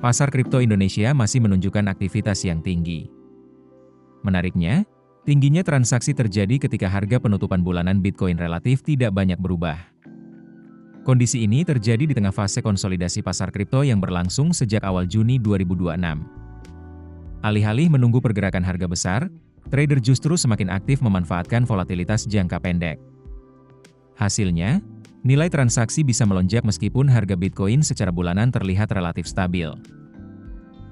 pasar kripto Indonesia masih menunjukkan aktivitas yang tinggi. Menariknya, tingginya transaksi terjadi ketika harga penutupan bulanan Bitcoin relatif tidak banyak berubah. Kondisi ini terjadi di tengah fase konsolidasi pasar kripto yang berlangsung sejak awal Juni 2026. Alih-alih menunggu pergerakan harga besar, trader justru semakin aktif memanfaatkan volatilitas jangka pendek. Hasilnya, nilai transaksi bisa melonjak meskipun harga Bitcoin secara bulanan terlihat relatif stabil.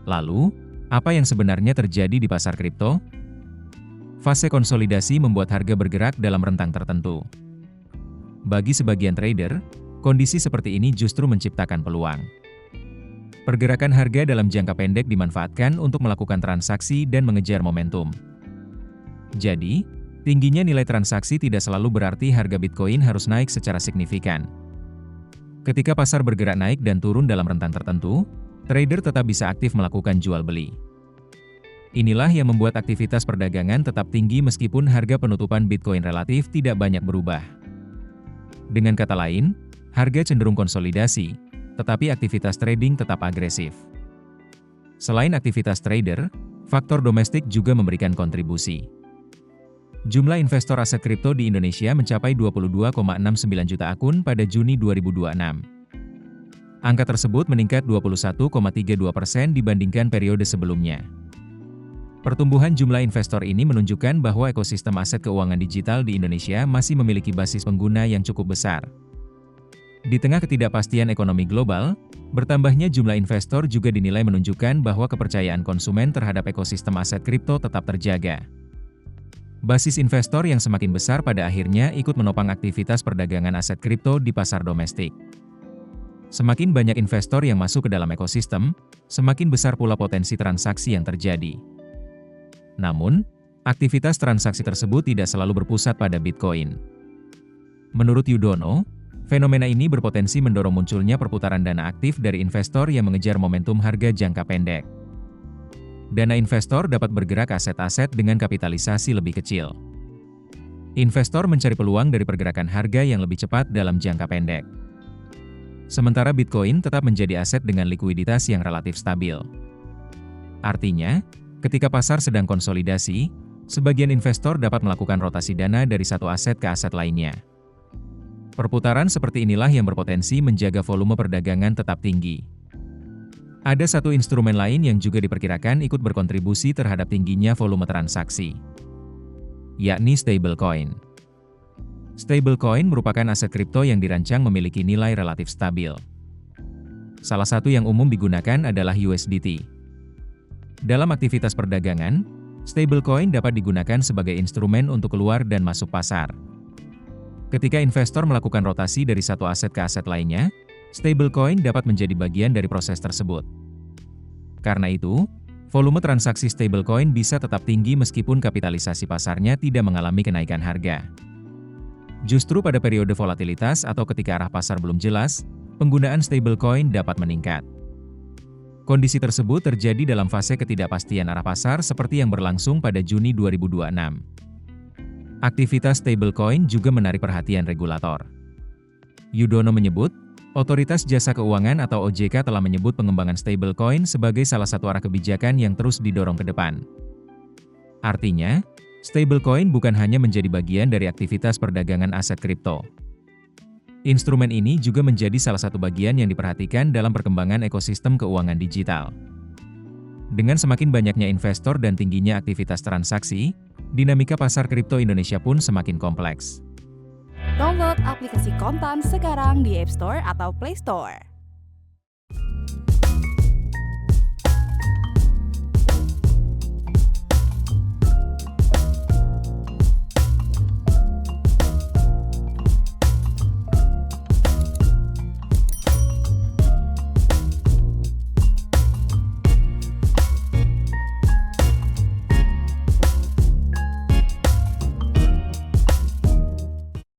Lalu, apa yang sebenarnya terjadi di pasar kripto? Fase konsolidasi membuat harga bergerak dalam rentang tertentu. Bagi sebagian trader, kondisi seperti ini justru menciptakan peluang. Pergerakan harga dalam jangka pendek dimanfaatkan untuk melakukan transaksi dan mengejar momentum. Jadi, tingginya nilai transaksi tidak selalu berarti harga Bitcoin harus naik secara signifikan. Ketika pasar bergerak naik dan turun dalam rentang tertentu, trader tetap bisa aktif melakukan jual beli. Inilah yang membuat aktivitas perdagangan tetap tinggi meskipun harga penutupan Bitcoin relatif tidak banyak berubah. Dengan kata lain, harga cenderung konsolidasi, tetapi aktivitas trading tetap agresif. Selain aktivitas trader, faktor domestik juga memberikan kontribusi. Jumlah investor aset kripto di Indonesia mencapai 22,69 juta akun pada Juni 2026. Angka tersebut meningkat 21,32% dibandingkan periode sebelumnya. Pertumbuhan jumlah investor ini menunjukkan bahwa ekosistem aset keuangan digital di Indonesia masih memiliki basis pengguna yang cukup besar. Di tengah ketidakpastian ekonomi global, bertambahnya jumlah investor juga dinilai menunjukkan bahwa kepercayaan konsumen terhadap ekosistem aset kripto tetap terjaga. Basis investor yang semakin besar pada akhirnya ikut menopang aktivitas perdagangan aset kripto di pasar domestik. Semakin banyak investor yang masuk ke dalam ekosistem, semakin besar pula potensi transaksi yang terjadi. Namun, aktivitas transaksi tersebut tidak selalu berpusat pada Bitcoin. Menurut Yudono, fenomena ini berpotensi mendorong munculnya perputaran dana aktif dari investor yang mengejar momentum harga jangka pendek. Dana investor dapat bergerak aset-aset dengan kapitalisasi lebih kecil. Investor mencari peluang dari pergerakan harga yang lebih cepat dalam jangka pendek. Sementara Bitcoin tetap menjadi aset dengan likuiditas yang relatif stabil. Artinya, ketika pasar sedang konsolidasi, sebagian investor dapat melakukan rotasi dana dari satu aset ke aset lainnya. Perputaran seperti inilah yang berpotensi menjaga volume perdagangan tetap tinggi. Ada satu instrumen lain yang juga diperkirakan ikut berkontribusi terhadap tingginya volume transaksi, yakni stablecoin. Stablecoin merupakan aset kripto yang dirancang memiliki nilai relatif stabil. Salah satu yang umum digunakan adalah USDT. Dalam aktivitas perdagangan, stablecoin dapat digunakan sebagai instrumen untuk keluar dan masuk pasar. Ketika investor melakukan rotasi dari satu aset ke aset lainnya, stablecoin dapat menjadi bagian dari proses tersebut. Karena itu, volume transaksi stablecoin bisa tetap tinggi meskipun kapitalisasi pasarnya tidak mengalami kenaikan harga. Justru pada periode volatilitas atau ketika arah pasar belum jelas, penggunaan stablecoin dapat meningkat. Kondisi tersebut terjadi dalam fase ketidakpastian arah pasar seperti yang berlangsung pada Juni 2026. Aktivitas stablecoin juga menarik perhatian regulator. Yudono menyebut, Otoritas Jasa Keuangan atau OJK telah menyebut pengembangan stablecoin sebagai salah satu arah kebijakan yang terus didorong ke depan. Artinya, stablecoin bukan hanya menjadi bagian dari aktivitas perdagangan aset kripto. Instrumen ini juga menjadi salah satu bagian yang diperhatikan dalam perkembangan ekosistem keuangan digital. Dengan semakin banyaknya investor dan tingginya aktivitas transaksi, dinamika pasar kripto Indonesia pun semakin kompleks. Download aplikasi Kontan sekarang di App Store atau Play Store.